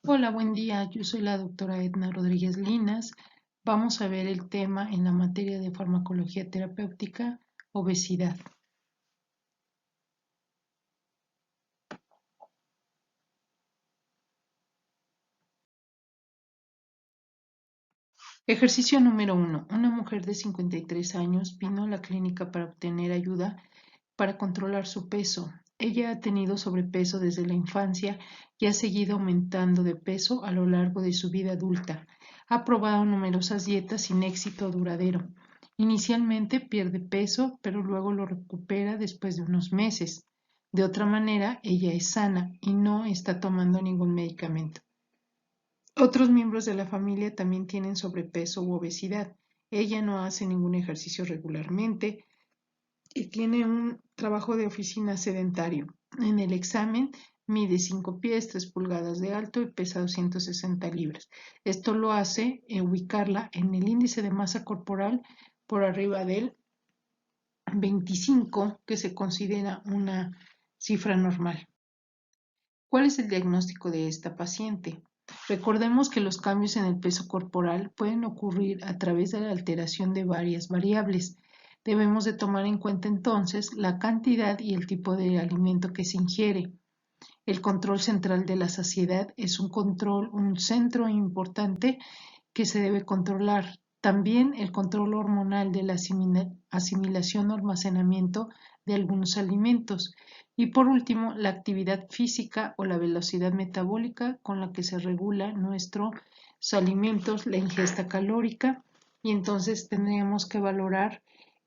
Hola, buen día. Yo soy la doctora Edna Rodríguez Linas. Vamos a ver el tema en la materia de farmacología terapéutica, obesidad. Ejercicio número 1. Una mujer de 53 años vino a la clínica para obtener ayuda para controlar su peso. Ella ha tenido sobrepeso desde la infancia y ha seguido aumentando de peso a lo largo de su vida adulta. Ha probado numerosas dietas sin éxito duradero. Inicialmente pierde peso, pero luego lo recupera después de unos meses. De otra manera, ella es sana y no está tomando ningún medicamento. Otros miembros de la familia también tienen sobrepeso u obesidad. Ella no hace ningún ejercicio regularmente y tiene un trabajo de oficina sedentario. En el examen mide 5 pies, 3 pulgadas de alto y pesa 260 libras. Esto lo hace ubicarla en el índice de masa corporal por arriba del 25, que se considera una cifra normal. ¿Cuál es el diagnóstico de esta paciente? Recordemos que los cambios en el peso corporal pueden ocurrir a través de la alteración de varias variables. Debemos de tomar en cuenta entonces la cantidad y el tipo de alimento que se ingiere. El control central de la saciedad es un centro importante que se debe controlar. También el control hormonal de la asimilación o almacenamiento de algunos alimentos. Y por último, la actividad física o la velocidad metabólica con la que se regula nuestros alimentos, la ingesta calórica, y entonces tendríamos que valorar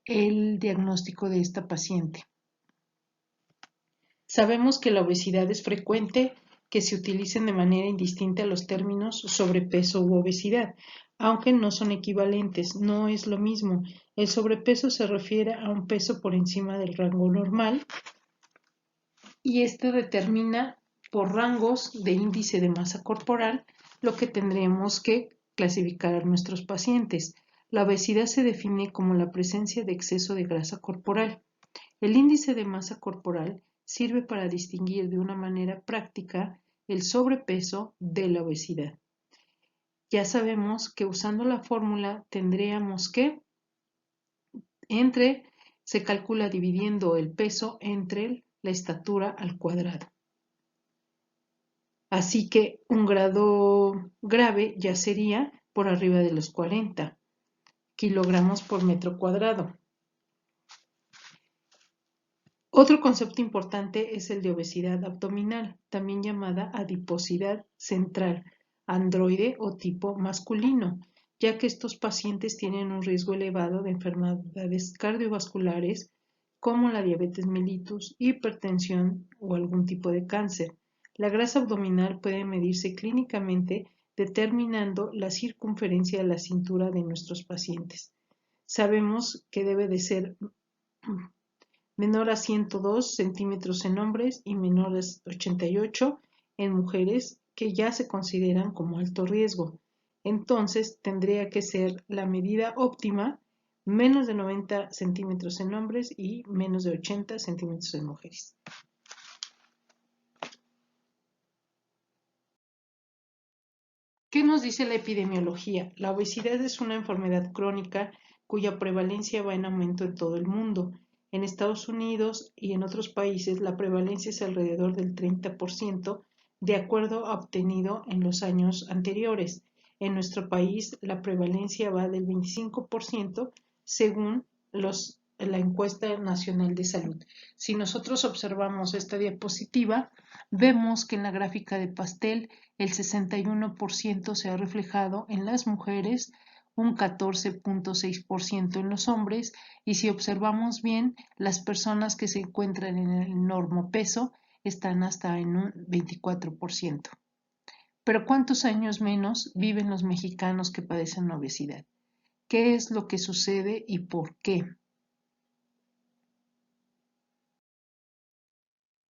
el diagnóstico de esta paciente. Sabemos que la obesidad es frecuente que se utilicen de manera indistinta los términos sobrepeso u obesidad, aunque no son equivalentes, no es lo mismo. El sobrepeso se refiere a un peso por encima del rango normal y este determina por rangos de índice de masa corporal lo que tendremos que clasificar a nuestros pacientes. La obesidad se define como la presencia de exceso de grasa corporal. El índice de masa corporal sirve para distinguir de una manera práctica el sobrepeso de la obesidad. Ya sabemos que usando la fórmula tendríamos que se calcula dividiendo el peso entre la estatura al cuadrado. Así que un grado grave ya sería por arriba de los 40 kilogramos por metro cuadrado. Otro concepto importante es el de obesidad abdominal, también llamada adiposidad central, androide o tipo masculino, ya que estos pacientes tienen un riesgo elevado de enfermedades cardiovasculares como la diabetes mellitus, hipertensión o algún tipo de cáncer. La grasa abdominal puede medirse clínicamente determinando la circunferencia de la cintura de nuestros pacientes. Sabemos que debe de ser menor a 102 centímetros en hombres y menor a 88 en mujeres que ya se consideran como alto riesgo. Entonces tendría que ser la medida óptima menos de 90 centímetros en hombres y menos de 80 centímetros en mujeres. ¿Qué nos dice la epidemiología? La obesidad es una enfermedad crónica cuya prevalencia va en aumento en todo el mundo. En Estados Unidos y en otros países la prevalencia es alrededor del 30%, de acuerdo a obtenido en los años anteriores. En nuestro país la prevalencia va del 25% según la encuesta nacional de salud. Si nosotros observamos esta diapositiva, vemos que en la gráfica de pastel el 61% se ha reflejado en las mujeres, un 14.6% en los hombres, y si observamos bien, las personas que se encuentran en el normopeso están hasta en un 24%. Pero ¿cuántos años menos viven los mexicanos que padecen obesidad? ¿Qué es lo que sucede y por qué?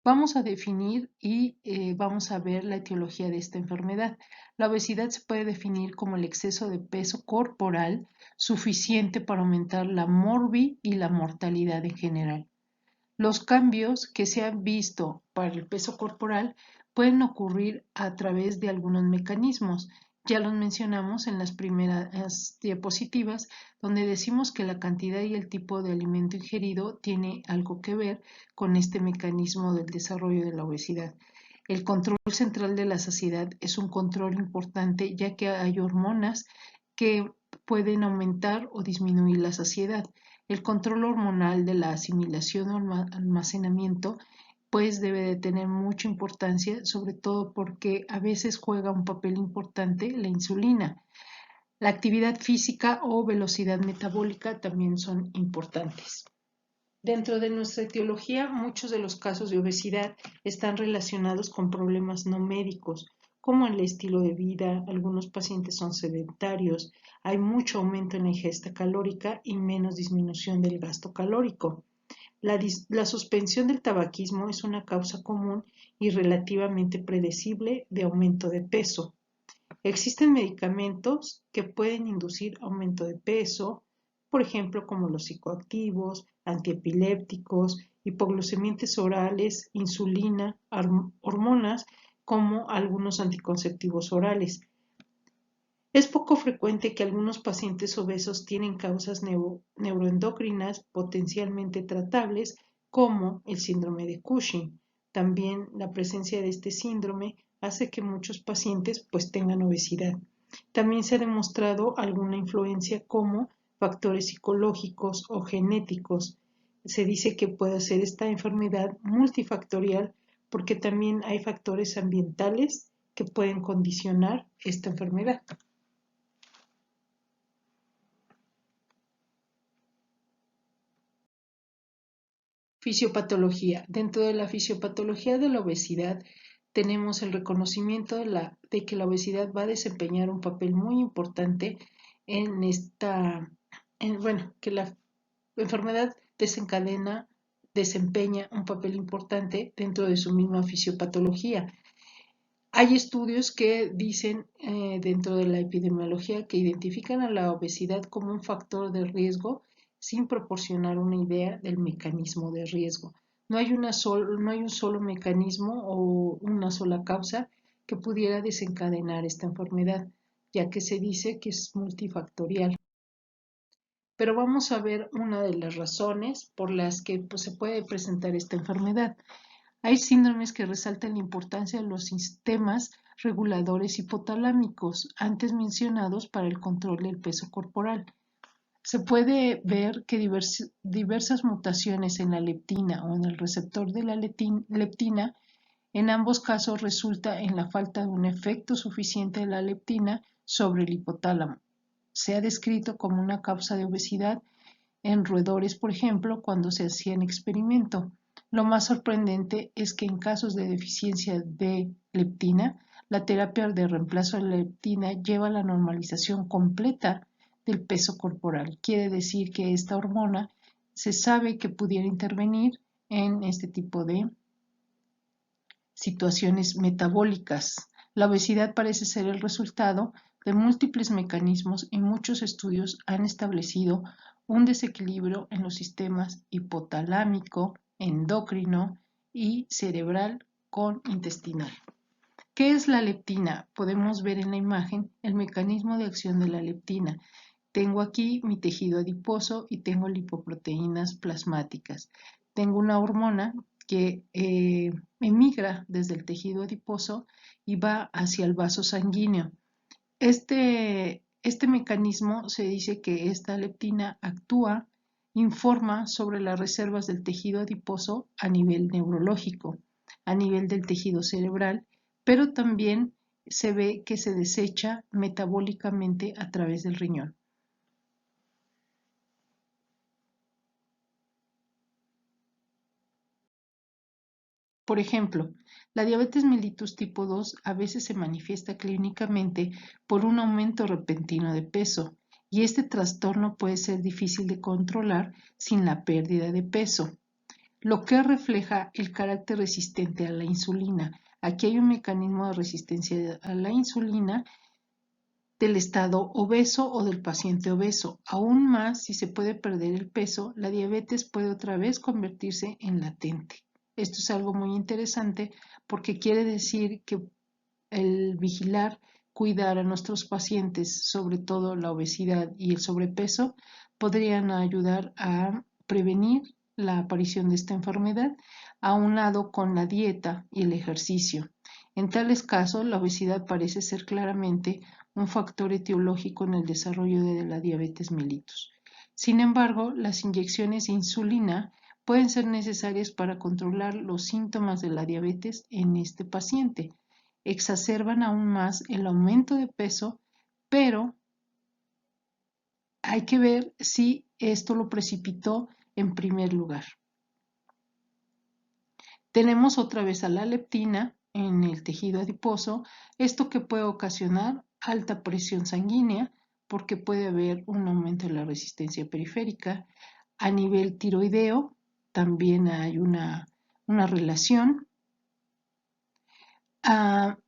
Vamos a definir y vamos a ver la etiología de esta enfermedad. La obesidad se puede definir como el exceso de peso corporal suficiente para aumentar la morbi y la mortalidad en general. Los cambios que se han visto para el peso corporal pueden ocurrir a través de algunos mecanismos. Ya los mencionamos en las primeras diapositivas, donde decimos que la cantidad y el tipo de alimento ingerido tiene algo que ver con este mecanismo del desarrollo de la obesidad. El control central de la saciedad es un control importante, ya que hay hormonas que pueden aumentar o disminuir la saciedad. El control hormonal de la asimilación o almacenamiento pues debe de tener mucha importancia, sobre todo porque a veces juega un papel importante la insulina. La actividad física o velocidad metabólica también son importantes. Dentro de nuestra etiología, muchos de los casos de obesidad están relacionados con problemas no médicos, como el estilo de vida. Algunos pacientes son sedentarios, hay mucho aumento en la ingesta calórica y menos disminución del gasto calórico. La suspensión del tabaquismo es una causa común y relativamente predecible de aumento de peso. Existen medicamentos que pueden inducir aumento de peso, por ejemplo, como los psicoactivos, antiepilépticos, hipoglucemiantes orales, insulina, hormonas, como algunos anticonceptivos orales. Es poco frecuente que algunos pacientes obesos tienen causas neuroendocrinas potencialmente tratables, como el síndrome de Cushing. También la presencia de este síndrome hace que muchos pacientes pues tengan obesidad. También se ha demostrado alguna influencia como factores psicológicos o genéticos. Se dice que puede ser esta enfermedad multifactorial porque también hay factores ambientales que pueden condicionar esta enfermedad. Fisiopatología. Dentro de la fisiopatología de la obesidad tenemos el reconocimiento de que la obesidad va a desempeñar un papel muy importante en que la enfermedad desempeña un papel importante dentro de su misma fisiopatología. Hay estudios que dicen dentro de la epidemiología que identifican a la obesidad como un factor de riesgo sin proporcionar una idea del mecanismo de riesgo. No hay un solo mecanismo o una sola causa que pudiera desencadenar esta enfermedad, ya que se dice que es multifactorial. Pero vamos a ver una de las razones por las que pues, se puede presentar esta enfermedad. Hay síndromes que resaltan la importancia de los sistemas reguladores hipotalámicos antes mencionados para el control del peso corporal. Se puede ver que diversas mutaciones en la leptina o en el receptor de la leptina, en ambos casos resulta en la falta de un efecto suficiente de la leptina sobre el hipotálamo. Se ha descrito como una causa de obesidad en roedores, por ejemplo, cuando se hacían experimento. Lo más sorprendente es que en casos de deficiencia de leptina, la terapia de reemplazo de la leptina lleva a la normalización completa del peso corporal. Quiere decir que esta hormona se sabe que pudiera intervenir en este tipo de situaciones metabólicas. La obesidad parece ser el resultado de múltiples mecanismos y muchos estudios han establecido un desequilibrio en los sistemas hipotalámico, endocrino y cerebral con intestinal. ¿Qué es la leptina? Podemos ver en la imagen el mecanismo de acción de la leptina. Tengo aquí mi tejido adiposo y tengo lipoproteínas plasmáticas. Tengo una hormona que emigra desde el tejido adiposo y va hacia el vaso sanguíneo. Este mecanismo se dice que esta leptina informa sobre las reservas del tejido adiposo a nivel neurológico, a nivel del tejido cerebral, pero también se ve que se desecha metabólicamente a través del riñón. Por ejemplo, la diabetes mellitus tipo 2 a veces se manifiesta clínicamente por un aumento repentino de peso, y este trastorno puede ser difícil de controlar sin la pérdida de peso, lo que refleja el carácter resistente a la insulina. Aquí hay un mecanismo de resistencia a la insulina del estado obeso o del paciente obeso. Aún más, si se puede perder el peso, la diabetes puede otra vez convertirse en latente. Esto es algo muy interesante porque quiere decir que el vigilar, cuidar a nuestros pacientes, sobre todo la obesidad y el sobrepeso, podrían ayudar a prevenir la aparición de esta enfermedad, aunado con la dieta y el ejercicio. En tales casos, la obesidad parece ser claramente un factor etiológico en el desarrollo de la diabetes mellitus. Sin embargo, las inyecciones de insulina pueden ser necesarias para controlar los síntomas de la diabetes en este paciente. Exacerban aún más el aumento de peso, pero hay que ver si esto lo precipitó en primer lugar. Tenemos otra vez a la leptina en el tejido adiposo, esto que puede ocasionar alta presión sanguínea porque puede haber un aumento de la resistencia periférica. A nivel tiroideo también hay una relación.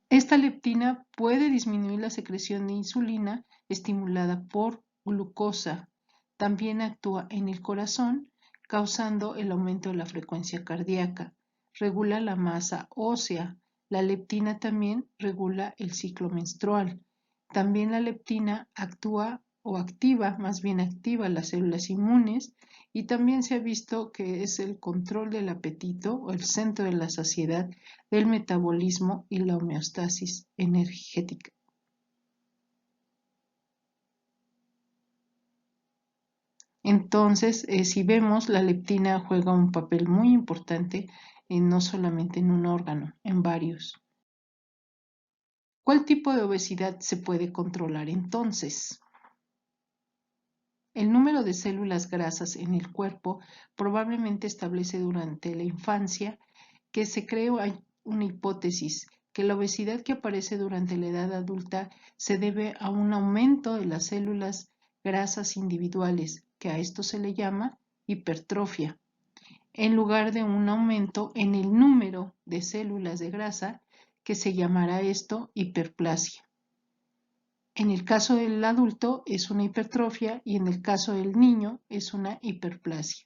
Esta leptina puede disminuir la secreción de insulina estimulada por glucosa. También actúa en el corazón, causando el aumento de la frecuencia cardíaca. Regula la masa ósea. La leptina también regula el ciclo menstrual. También la leptina actúa o activa, más bien activa las células inmunes, y también se ha visto que es el control del apetito o el centro de la saciedad, del metabolismo y la homeostasis energética. Entonces, si vemos, la leptina juega un papel muy importante no solamente en un órgano, en varios. ¿Cuál tipo de obesidad se puede controlar entonces? El número de células grasas en el cuerpo probablemente establece durante la infancia que se cree una hipótesis que la obesidad que aparece durante la edad adulta se debe a un aumento de las células grasas individuales, que a esto se le llama hipertrofia, en lugar de un aumento en el número de células de grasa, que se llamará esto hiperplasia. En el caso del adulto es una hipertrofia y en el caso del niño es una hiperplasia.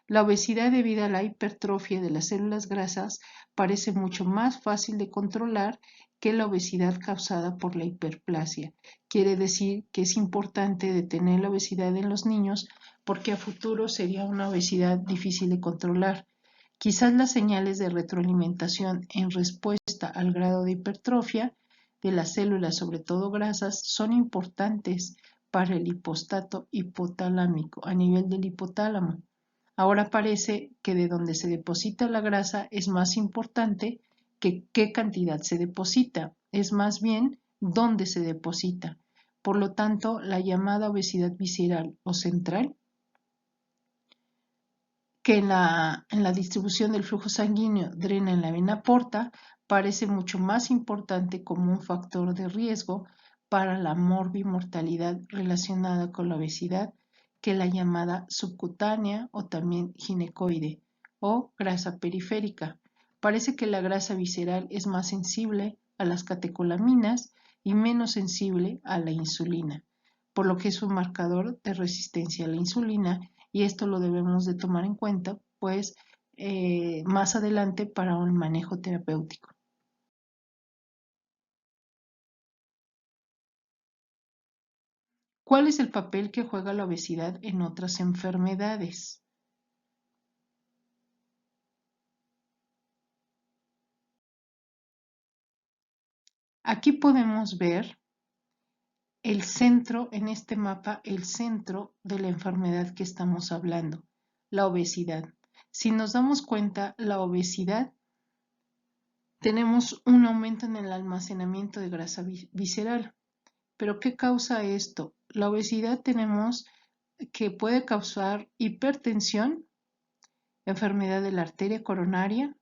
La obesidad debido a la hipertrofia de las células grasas parece mucho más fácil de controlar que la obesidad causada por la hiperplasia. Quiere decir que es importante detener la obesidad en los niños porque a futuro sería una obesidad difícil de controlar. Quizás las señales de retroalimentación en respuesta al grado de hipertrofia de las células, sobre todo grasas, son importantes para el hipostato hipotalámico a nivel del hipotálamo. Ahora parece que de donde se deposita la grasa es más importante que qué cantidad se deposita, es más bien dónde se deposita. Por lo tanto, la llamada obesidad visceral o central, que en la distribución del flujo sanguíneo drena en la vena porta, parece mucho más importante como un factor de riesgo para la morbimortalidad relacionada con la obesidad que la llamada subcutánea o también ginecoide o grasa periférica. Parece que la grasa visceral es más sensible a las catecolaminas y menos sensible a la insulina, por lo que es un marcador de resistencia a la insulina, y esto lo debemos de tomar en cuenta pues más adelante para un manejo terapéutico. ¿Cuál es el papel que juega la obesidad en otras enfermedades? Aquí podemos ver el centro, en este mapa, el centro de la enfermedad que estamos hablando, la obesidad. Si nos damos cuenta, la obesidad, tenemos un aumento en el almacenamiento de grasa visceral. ¿Pero qué causa esto? La obesidad tenemos que puede causar hipertensión, enfermedad de la arteria coronaria,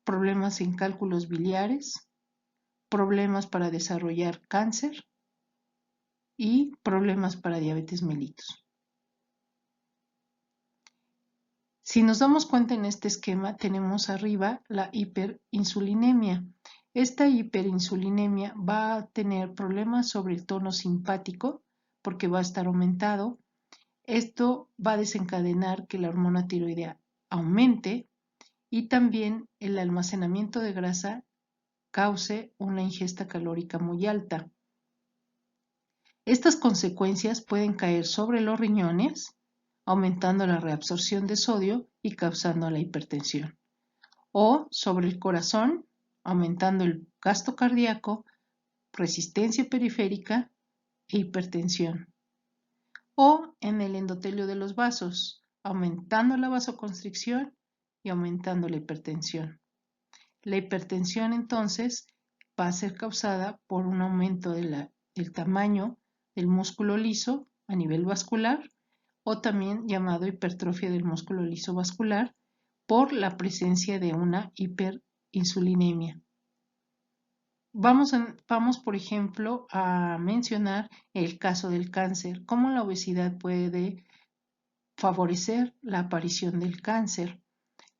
problemas en cálculos biliares, problemas para desarrollar cáncer y problemas para diabetes mellitus. Si nos damos cuenta en este esquema, tenemos arriba la hiperinsulinemia. Esta hiperinsulinemia va a tener problemas sobre el tono simpático porque va a estar aumentado. Esto va a desencadenar que la hormona tiroidea aumente y también el almacenamiento de grasa cause una ingesta calórica muy alta. Estas consecuencias pueden caer sobre los riñones, aumentando la reabsorción de sodio y causando la hipertensión, o sobre el corazón, aumentando el gasto cardíaco, resistencia periférica e hipertensión, o en el endotelio de los vasos, aumentando la vasoconstricción y aumentando la hipertensión. La hipertensión entonces va a ser causada por un aumento del tamaño del músculo liso a nivel vascular, o también llamado hipertrofia del músculo liso vascular, por la presencia de una hiperinsulinemia. Vamos, por ejemplo, a mencionar el caso del cáncer, cómo la obesidad puede favorecer la aparición del cáncer.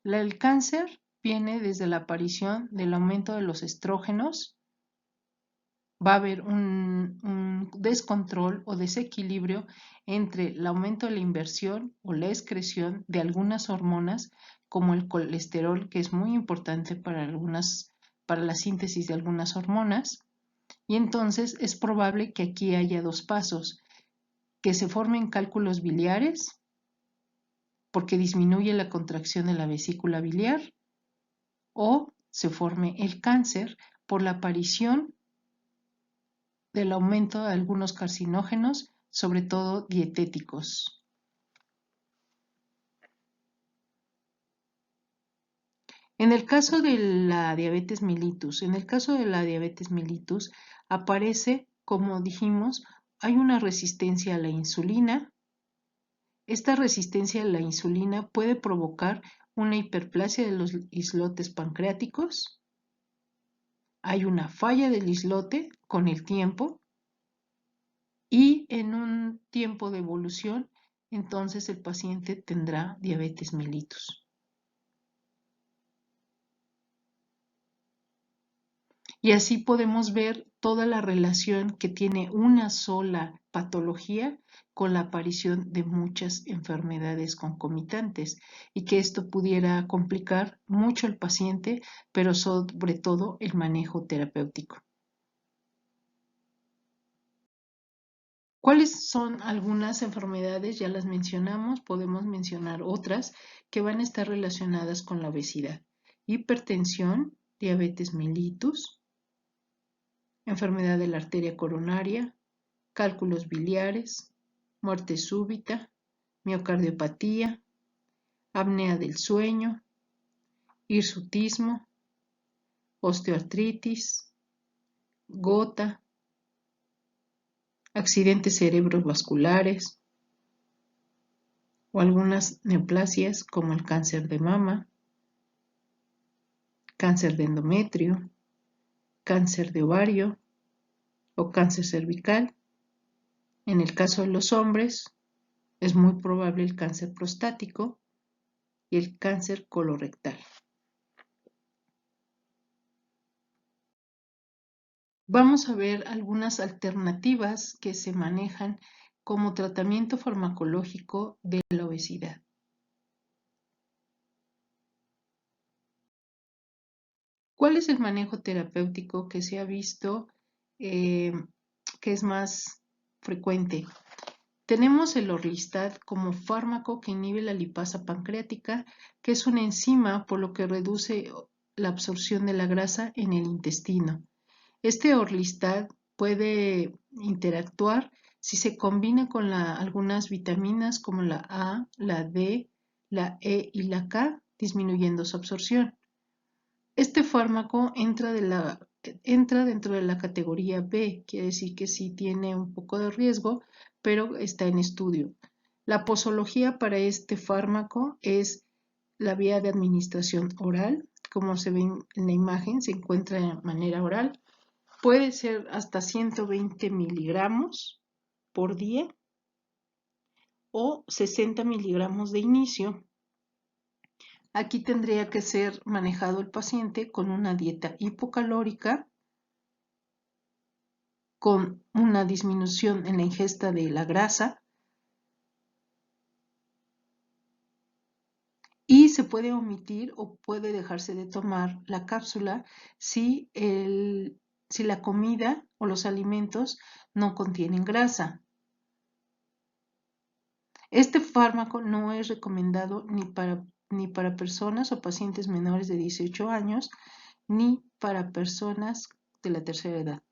El cáncer viene desde la aparición del aumento de los estrógenos. Va a haber un descontrol o desequilibrio entre el aumento de la inversión o la excreción de algunas hormonas, como el colesterol, que es muy importante para la síntesis de algunas hormonas. Y entonces es probable que aquí haya dos pasos: que se formen cálculos biliares, porque disminuye la contracción de la vesícula biliar, o se forme el cáncer por la aparición del aumento de algunos carcinógenos, sobre todo dietéticos. En el caso de la diabetes mellitus, aparece, como dijimos, hay una resistencia a la insulina. Esta resistencia a la insulina puede provocar una hiperplasia de los islotes pancreáticos. Hay una falla del islote con el tiempo, y en un tiempo de evolución, entonces el paciente tendrá diabetes mellitus. Y así podemos ver toda la relación que tiene una sola patología con la aparición de muchas enfermedades concomitantes, y que esto pudiera complicar mucho al paciente, pero sobre todo el manejo terapéutico. ¿Cuáles son algunas enfermedades? Ya las mencionamos, podemos mencionar otras que van a estar relacionadas con la obesidad: hipertensión, diabetes mellitus, enfermedad de la arteria coronaria, cálculos biliares, muerte súbita, miocardiopatía, apnea del sueño, hirsutismo, osteoartritis, gota, accidentes cerebrovasculares o algunas neoplasias como el cáncer de mama, cáncer de endometrio, cáncer de ovario o cáncer cervical. En el caso de los hombres, es muy probable el cáncer prostático y el cáncer colorectal. Vamos a ver algunas alternativas que se manejan como tratamiento farmacológico de la obesidad. ¿Cuál es el manejo terapéutico que se ha visto que es más frecuente? Tenemos el Orlistat como fármaco que inhibe la lipasa pancreática, que es una enzima, por lo que reduce la absorción de la grasa en el intestino. Este Orlistat puede interactuar si se combina con algunas vitaminas como la A, la D, la E y la K, disminuyendo su absorción. Este fármaco entra dentro de la categoría B, quiere decir que sí tiene un poco de riesgo, pero está en estudio. La posología para este fármaco es la vía de administración oral. Como se ve en la imagen, se encuentra de manera oral. Puede ser hasta 120 miligramos por día o 60 miligramos de inicio. Aquí tendría que ser manejado el paciente con una dieta hipocalórica, con una disminución en la ingesta de la grasa, y se puede omitir o puede dejarse de tomar la cápsula si, si la comida o los alimentos no contienen grasa. Este fármaco no es recomendado ni para personas o pacientes menores de 18 años ni para personas de la tercera edad.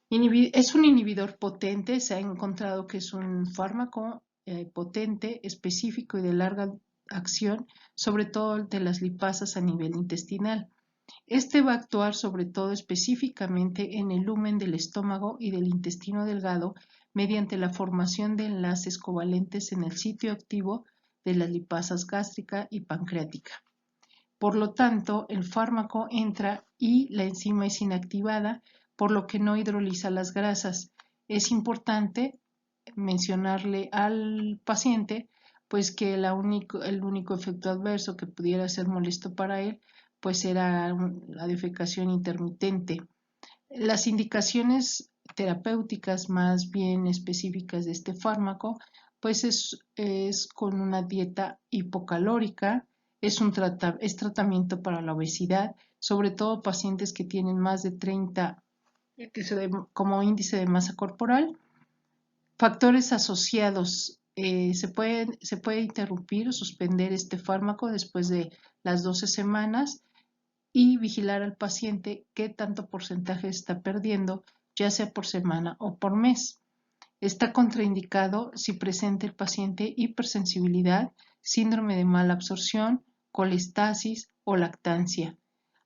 Es un inhibidor potente, se ha encontrado que es un fármaco potente, específico y de larga acción, sobre todo de las lipasas a nivel intestinal. Este va a actuar sobre todo específicamente en el lumen del estómago y del intestino delgado mediante la formación de enlaces covalentes en el sitio activo de las lipasas gástrica y pancreática. Por lo tanto, el fármaco entra y la enzima es inactivada, por lo que no hidroliza las grasas. Es importante mencionarle al paciente pues que el único efecto adverso que pudiera ser molesto para él pues era la defecación intermitente. Las indicaciones terapéuticas más bien específicas de este fármaco pues es con una dieta hipocalórica, es tratamiento para la obesidad, sobre todo pacientes que tienen más de 30 como índice de masa corporal. Factores asociados. Se puede interrumpir o suspender este fármaco después de las 12 semanas y vigilar al paciente qué tanto porcentaje está perdiendo, ya sea por semana o por mes. Está contraindicado si presenta el paciente hipersensibilidad, síndrome de mala absorción, colestasis o lactancia.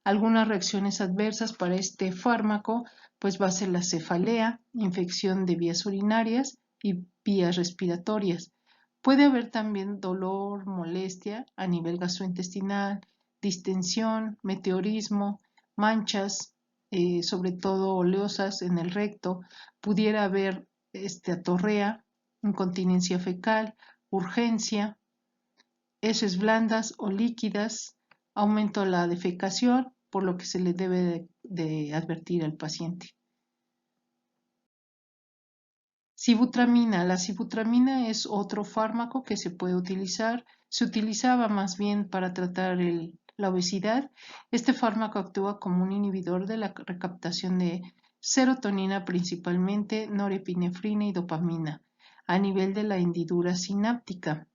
Algunas reacciones adversas para este fármaco pues va a ser la cefalea, infección de vías urinarias y vías respiratorias. Puede haber también dolor, molestia a nivel gastrointestinal, distensión, meteorismo, manchas, sobre todo oleosas en el recto. Pudiera haber atorrea, incontinencia fecal, urgencia, heces blandas o líquidas, aumento la defecación, por lo que se le debe de advertir al paciente. Sibutramina. La sibutramina es otro fármaco que se puede utilizar. Se utilizaba más bien para tratar la obesidad. Este fármaco actúa como un inhibidor de la recaptación de serotonina, principalmente norepinefrina y dopamina, a nivel de la hendidura sináptica.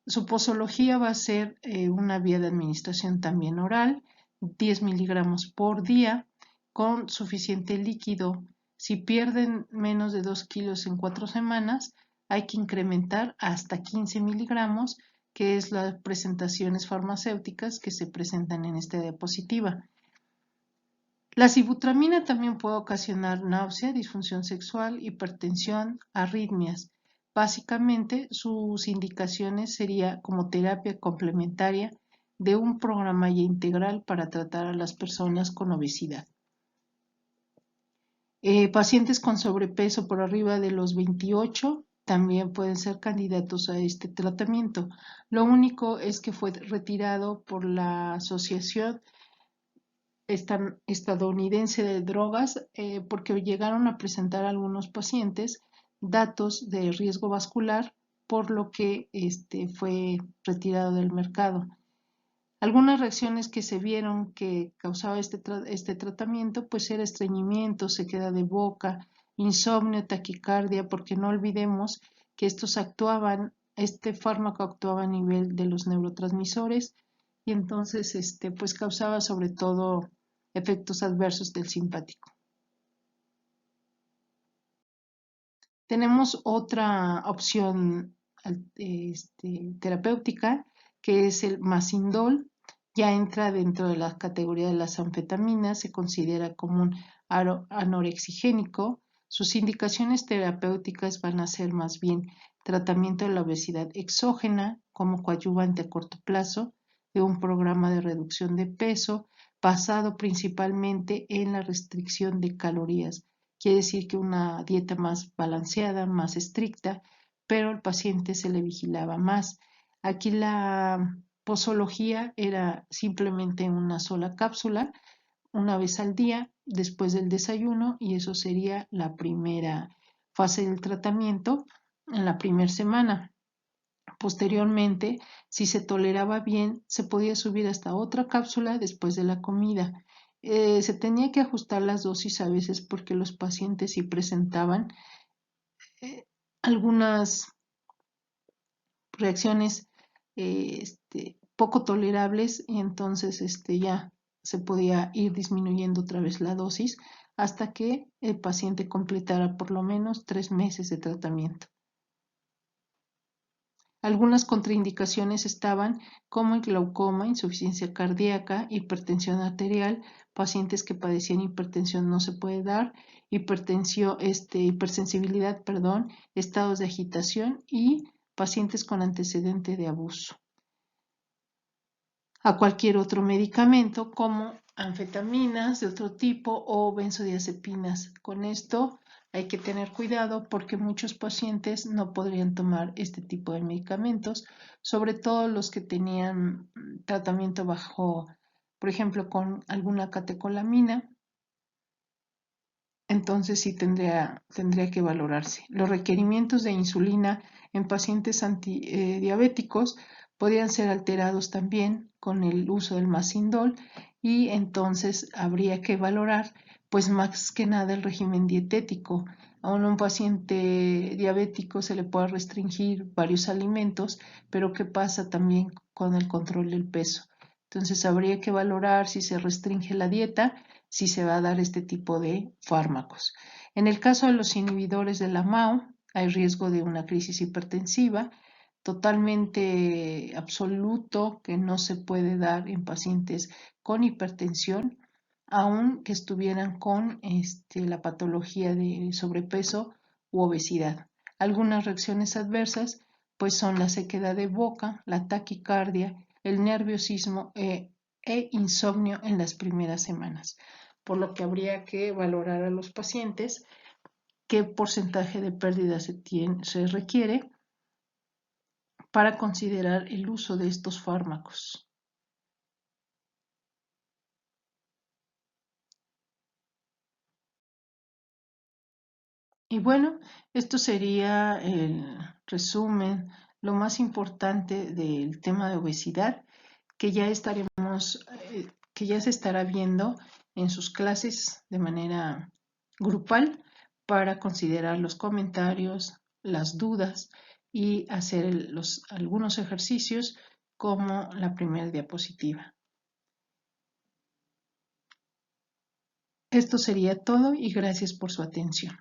Su posología va a ser una vía de administración también oral, 10 miligramos por día, con suficiente líquido. Si pierden menos de 2 kilos en 4 semanas, hay que incrementar hasta 15 miligramos, que es las presentaciones farmacéuticas que se presentan en esta diapositiva. La sibutramina también puede ocasionar náusea, disfunción sexual, hipertensión, arritmias. Básicamente, sus indicaciones sería como terapia complementaria de un programa ya integral para tratar a las personas con obesidad. Pacientes con sobrepeso por arriba de los 28 también pueden ser candidatos a este tratamiento. Lo único es que fue retirado por la Asociación Estadounidense de Drogas porque llegaron a presentar a algunos pacientes datos de riesgo vascular, por lo que fue retirado del mercado. Algunas reacciones que se vieron que causaba este tratamiento pues era estreñimiento, sequedad de boca, insomnio, taquicardia, porque no olvidemos que este fármaco actuaba a nivel de los neurotransmisores y entonces pues causaba sobre todo efectos adversos del simpático. Tenemos otra opción terapéutica que es el Masindol. Ya entra dentro de la categoría de las anfetaminas, se considera como un anorexigénico. Sus indicaciones terapéuticas van a ser más bien tratamiento de la obesidad exógena como coadyuvante a corto plazo de un programa de reducción de peso basado principalmente en la restricción de calorías. Quiere decir que una dieta más balanceada, más estricta, pero al paciente se le vigilaba más. Aquí la posología era simplemente una sola cápsula, una vez al día, después del desayuno, y eso sería la primera fase del tratamiento en la primera semana. Posteriormente, si se toleraba bien, se podía subir hasta otra cápsula después de la comida. Se tenía que ajustar las dosis a veces porque los pacientes sí presentaban algunas reacciones poco tolerables y entonces ya se podía ir disminuyendo otra vez la dosis hasta que el paciente completara por lo menos 3 meses de tratamiento. Algunas contraindicaciones estaban como el glaucoma, insuficiencia cardíaca, hipertensión arterial, pacientes que padecían hipertensión no se puede dar, hipersensibilidad, estados de agitación y pacientes con antecedente de abuso. A cualquier otro medicamento como anfetaminas de otro tipo o benzodiazepinas. Con esto hay que tener cuidado porque muchos pacientes no podrían tomar este tipo de medicamentos, sobre todo los que tenían tratamiento bajo, por ejemplo, con alguna catecolamina. Entonces sí tendría que valorarse. Los requerimientos de insulina en pacientes diabéticos podrían ser alterados también con el uso del Masindol y entonces habría que valorar pues más que nada el régimen dietético. A un paciente diabético se le puede restringir varios alimentos, pero ¿qué pasa también con el control del peso? Entonces habría que valorar si se restringe la dieta, si se va a dar este tipo de fármacos. En el caso de los inhibidores de la MAO, hay riesgo de una crisis hipertensiva totalmente absoluto que no se puede dar en pacientes con hipertensión, aunque estuvieran con la patología de sobrepeso u obesidad. Algunas reacciones adversas pues son la sequedad de boca, la taquicardia, el nerviosismo e insomnio en las primeras semanas, por lo que habría que valorar a los pacientes qué porcentaje de pérdida se requiere para considerar el uso de estos fármacos. Y bueno, esto sería el resumen, lo más importante del tema de obesidad que ya que ya se estará viendo en sus clases de manera grupal para considerar los comentarios, las dudas y hacer algunos ejercicios como la primera diapositiva. Esto sería todo y gracias por su atención.